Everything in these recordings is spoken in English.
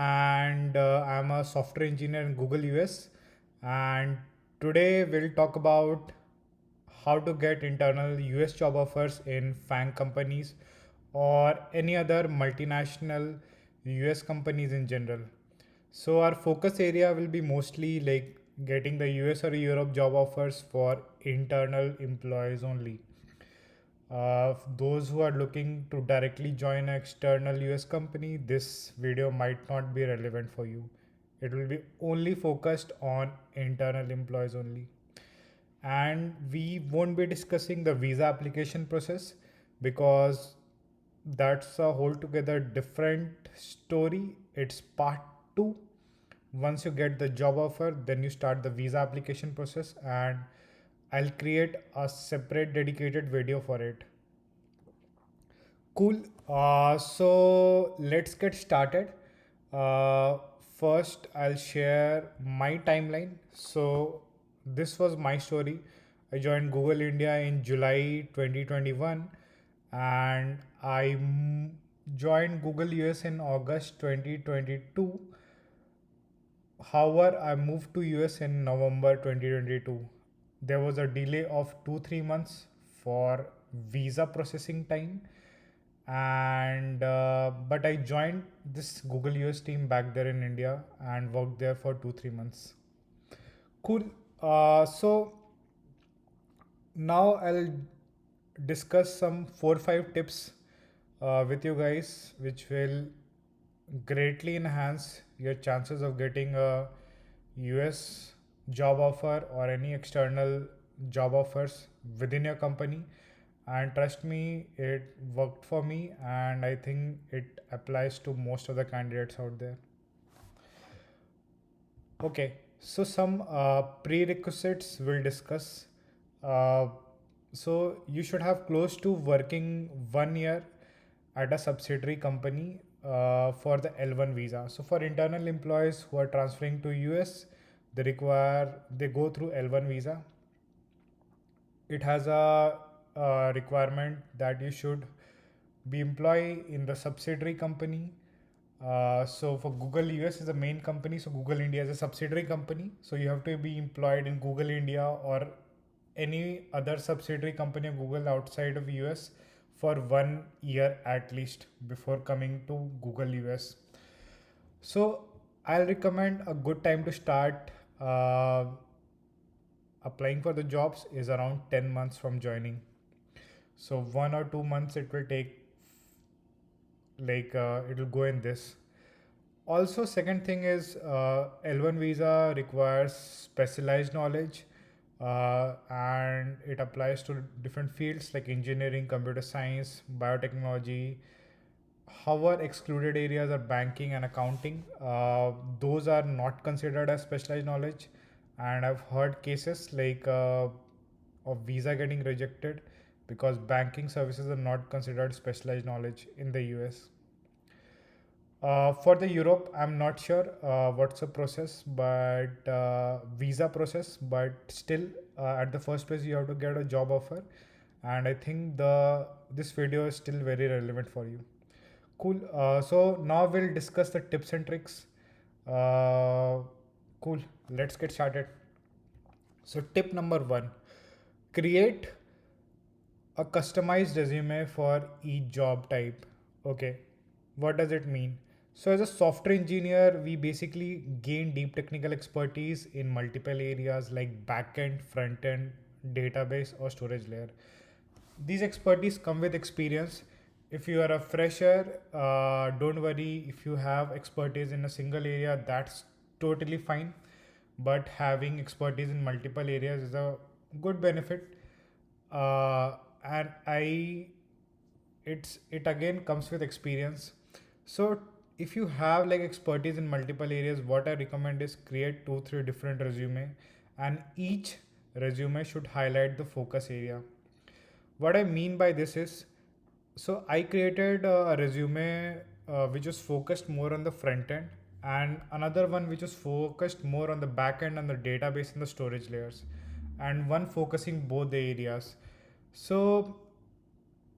and I'm a software engineer in Google US. And today we'll talk about how to get internal US job offers in FAANG companies or any other multinational US companies in general. So our focus area will be mostly like getting the US or Europe job offers for internal employees only. Those who are looking to directly join an external US company, this video might not be relevant for you. It will be only focused on internal employees only. And we won't be discussing the visa application process because that's a whole together different story. It's part 2. Once you get the job offer, then you start the visa application process, and I'll create a separate dedicated video for it. Cool. So let's get started. Uh, First, I'll share my timeline. So this was my story. I joined Google India in July 2021, and joined Google US in August 2022. However, I moved to US in November 2022. There was a delay of 2-3 months for visa processing time, and but I joined this Google US team back there in India and worked there for 2-3 months. Cool. So now I'll discuss some 4-5 tips with you guys, which will greatly enhance your chances of getting a US job offer or any external job offers within your company. And trust me, it worked for me, and I think it applies to most of the candidates out there. Okay, so some prerequisites we'll discuss. Uh, so you should have close to working 1 year at a subsidiary company for the L1 visa. So for internal employees who are transferring to US, they go through L1 visa. It has a requirement that you should be employee in the subsidiary company. So for Google US is the main company, so Google India is a subsidiary company. So you have to be employed in Google India or any other subsidiary company of Google outside of US for 1 year at least before coming to Google US. So I'll recommend a good time to start applying for the jobs is around 10 months from joining. So 1 or 2 months it will take, like it will go in this. Also, second thing is L1 visa requires specialized knowledge, and it applies to different fields like engineering, computer science, biotechnology. However, excluded areas are banking and accounting. Those are not considered as specialized knowledge, and I've heard cases like of visa getting rejected because banking services are not considered specialized knowledge in the US. For the Europe, I'm not sure what's the process, but visa process. But still, at the first place, you have to get a job offer, and I think the this video is still very relevant for you. Cool. So now we'll discuss the tips and tricks. Uh, cool. Let's get started. So tip number 1: create a customized resume for each job type. Okay, what does it mean? So as a software engineer, we basically gain deep technical expertise in multiple areas like backend, front end, database, or storage layer. These expertise come with experience. If you are a fresher, don't worry. If you have expertise in a single area, that's totally fine. But having expertise in multiple areas is a good benefit. And I it again comes with experience. So if you have like expertise in multiple areas, what I recommend is create 2-3 different resume, and each resume should highlight the focus area. What I mean by this is, so I created a resume which was focused more on the front end, and another one which was focused more on the back end and the database and the storage layers, and one focusing both the areas. So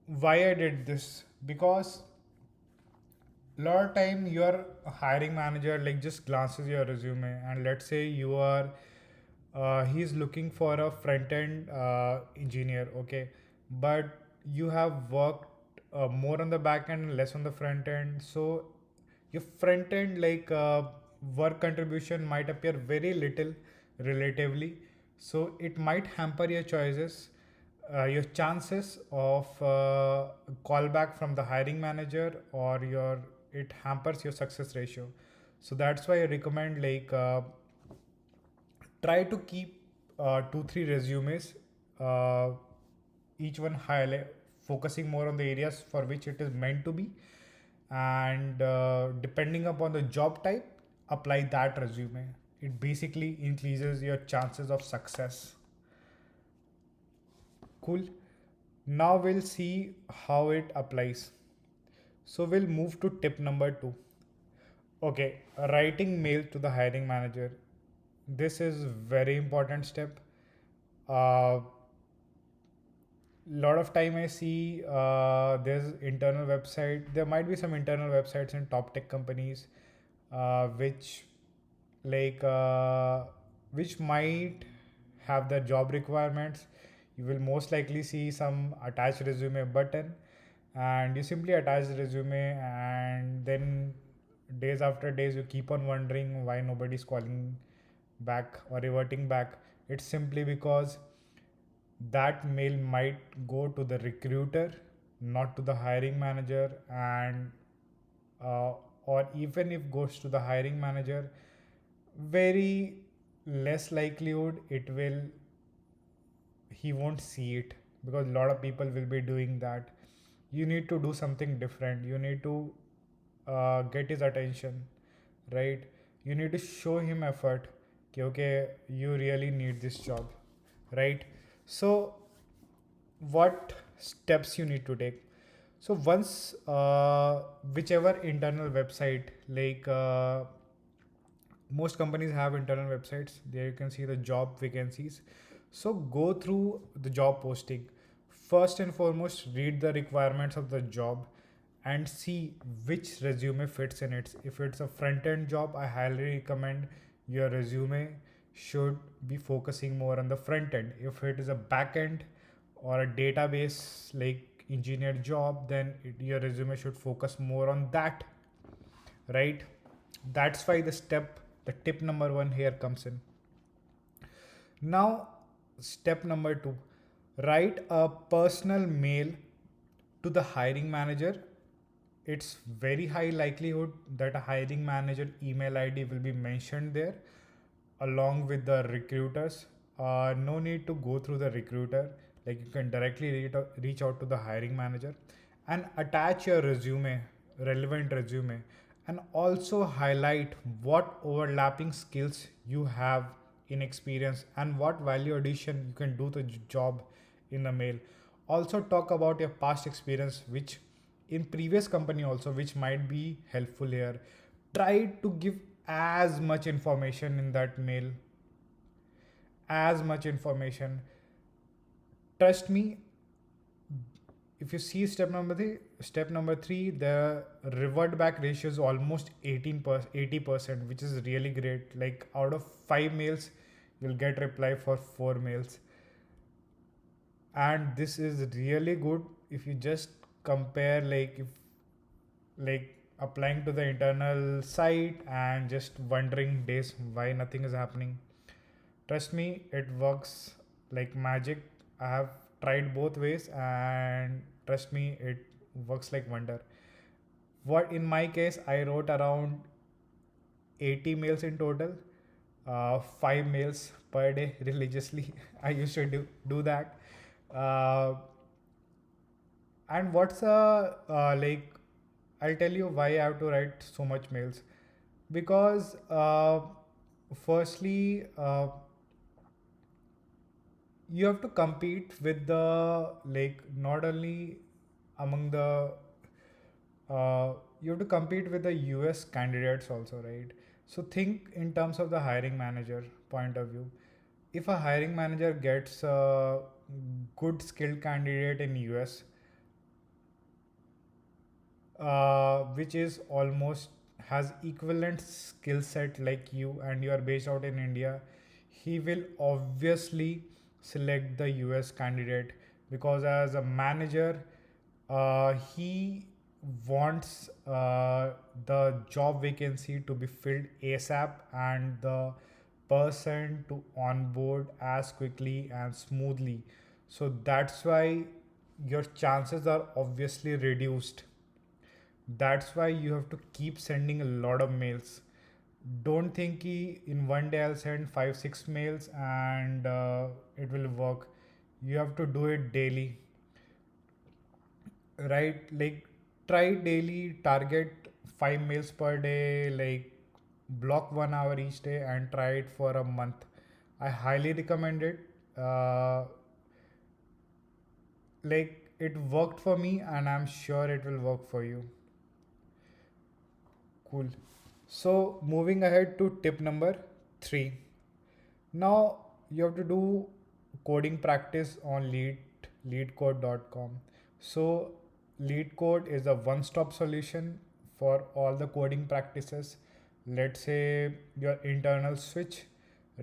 why I did this? Because lot of time your hiring manager like just glances your resume, and let's say you are he's looking for a front end engineer, okay, but you have worked more on the back end and less on the front end. So your front end work contribution might appear very little relatively, so it might hamper your choices, your chances of callback from the hiring manager, or your it hampers your success ratio. So that's why I recommend try to keep 2 3 resumes, uh, each one highlight focusing more on the areas for which it is meant to be, and depending upon the job type, apply that resume. It basically increases your chances of success. Cool. Now we'll see how it applies. So we'll move to tip number 2. Okay, writing mail to the hiring manager. This is very important step. Uh, Lot of time I see there's internal website. There might be some internal websites in top tech companies, which like uh, which might have the job requirements. You will most likely see some attach resume button, and you simply attach the resume, and then days after days you keep on wondering why nobody's calling back or reverting back. It's simply because that mail might go to the recruiter, not to the hiring manager, and uh, or even if goes to the hiring manager, very less likelihood it will he won't see it, because a lot of people will be doing that. You need to do something different. You need to get his attention, right? You need to show him effort. Okay, okay, you really need this job, right? So what steps you need to take? So once whichever internal website, most companies have internal websites, there you can see the job vacancies. So go through the job posting. First and foremost, read the requirements of the job and see which resume fits in it. If it's a front end job, I highly recommend your resume should be focusing more on the front end. If it is a back end or a database like engineer job, then your resume should focus more on that, right? That's why the tip number 1 here comes in. Now, step number 2, write a personal mail to the hiring manager. It's very high likelihood that a hiring manager email ID will be mentioned there along with the recruiters. No need to go through the recruiter. Like you can directly reach out to the hiring manager and attach your resume, relevant resume, and also highlight what overlapping skills you have in experience and what value addition you can do to the job in the mail. Also talk about your past experience, which in previous company also, which might be helpful here. Try to give as much information in that mail, as much information. Trust me, if you see step number 3, the revert back ratio is almost 80%, which is really great. Like out of 5 mails, you'll get reply for 4 mails, and this is really good if you just compare, like if like applying to the internal site and just wondering days why nothing is happening. Trust me, it works like magic. I have tried both ways, and trust me, it works like wonder. What in my case, I wrote around 80 mails in total, 5 mails per day religiously. I used to do that. Uh, and what's I'll tell you why I have to write so much mails, because firstly, you have to compete with the like not only among the you have to compete with the US candidates also, right? So think in terms of the hiring manager point of view. If a hiring manager gets a good skilled candidate in US, which is almost has equivalent skill set like you, and you are based out in India, he will obviously select the US candidate, because as a manager, he wants the job vacancy to be filled ASAP and the person to onboard as quickly and smoothly. So that's why your chances are obviously reduced. That's why you have to keep sending a lot of mails. Don't think in one day I'll send 5 6 mails and it will work. You have to do it daily, right? Like, try daily, target 5 mails per day, like block 1 hour each day and try it for a month. I highly recommend it. uh, like, it worked for me and I'm sure it will work for you. Cool. So moving ahead to tip number 3. Now you have to do coding practice on leadcode.com. So LeadCode is a one-stop solution for all the coding practices. Let's say your internal switch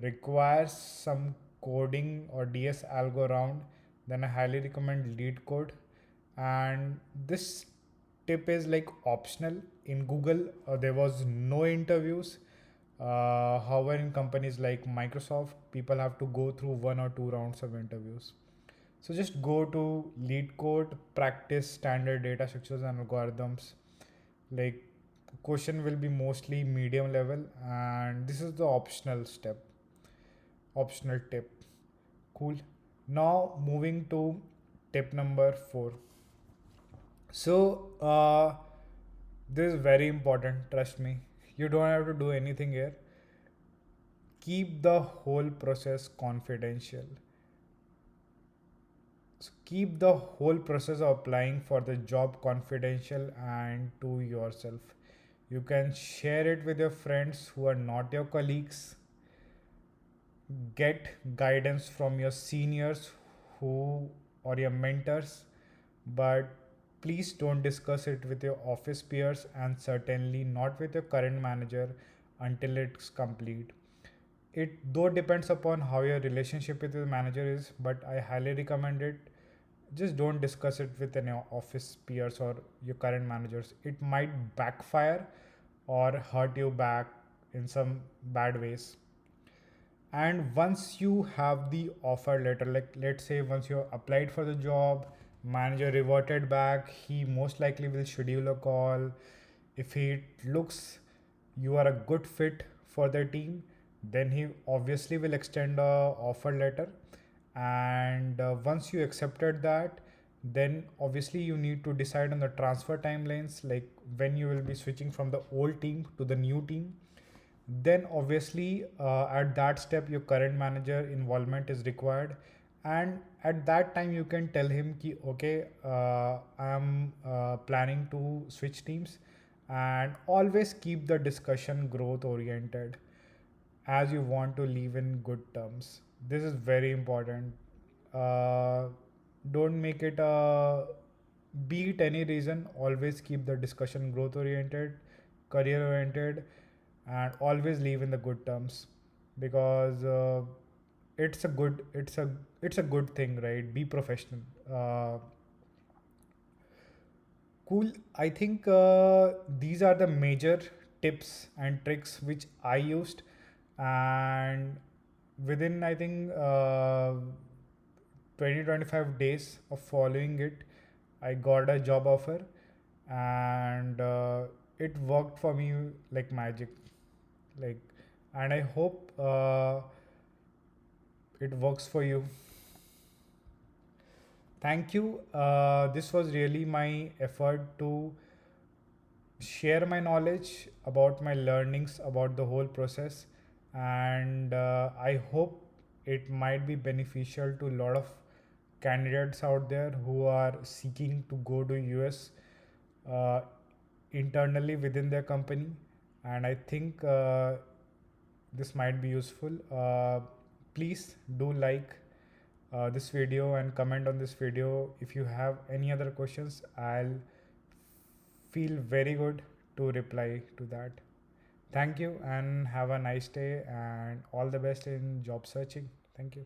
requires some coding or DS algo around, then I highly recommend LeadCode. And this tip is like optional. In Google, there was no interviews. However, in companies like Microsoft, people have to go through 1 or 2 rounds of interviews. So just go to lead code, practice standard data structures and algorithms. Like, question will be mostly medium level, and this is the optional tip. Cool. Now moving to tip number 4. So this is very important. Trust me. You don't have to do anything here. Keep the whole process confidential. So keep the whole process of applying for the job confidential and to yourself. You can share it with your friends who are not your colleagues. Get guidance from your seniors who or your mentors, but please don't discuss it with your office peers and certainly not with your current manager until it's complete. It though depends upon how your relationship with your manager is, but I highly recommend it. Just don't discuss it with any office peers or your current managers. It might backfire or hurt you back in some bad ways. And once you have the offer letter, like let's say once you applied for the job, manager reverted back, he most likely will schedule a call. If he looks you are a good fit for the team, then he obviously will extend a offer letter. And once you accepted that, then obviously you need to decide on the transfer timelines, like when you will be switching from the old team to the new team. Then obviously at that step your current manager involvement is required, and at that time you can tell him ki, okay, I am planning to switch teams. And always keep the discussion growth oriented, as you want to live in good terms. This is very important. uh, don't make it a beat any reason. Always keep the discussion growth oriented, career oriented, and always leave in the good terms, because it's a good thing, right? Be professional. Cool. I think these are the major tips and tricks which I used, and within I think 20 25 days of following it, I got a job offer, and it worked for me like magic. Like, and I hope it works for you. Thank you. This was really my effort to share my knowledge about my learnings about the whole process, and I hope it might be beneficial to a lot of candidates out there who are seeking to go to US uh, internally within their company. And I think this might be useful. Please do like this video and comment on this video. If you have any other questions, I'll feel very good to reply to that. Thank you and have a nice day and all the best in job searching. Thank you.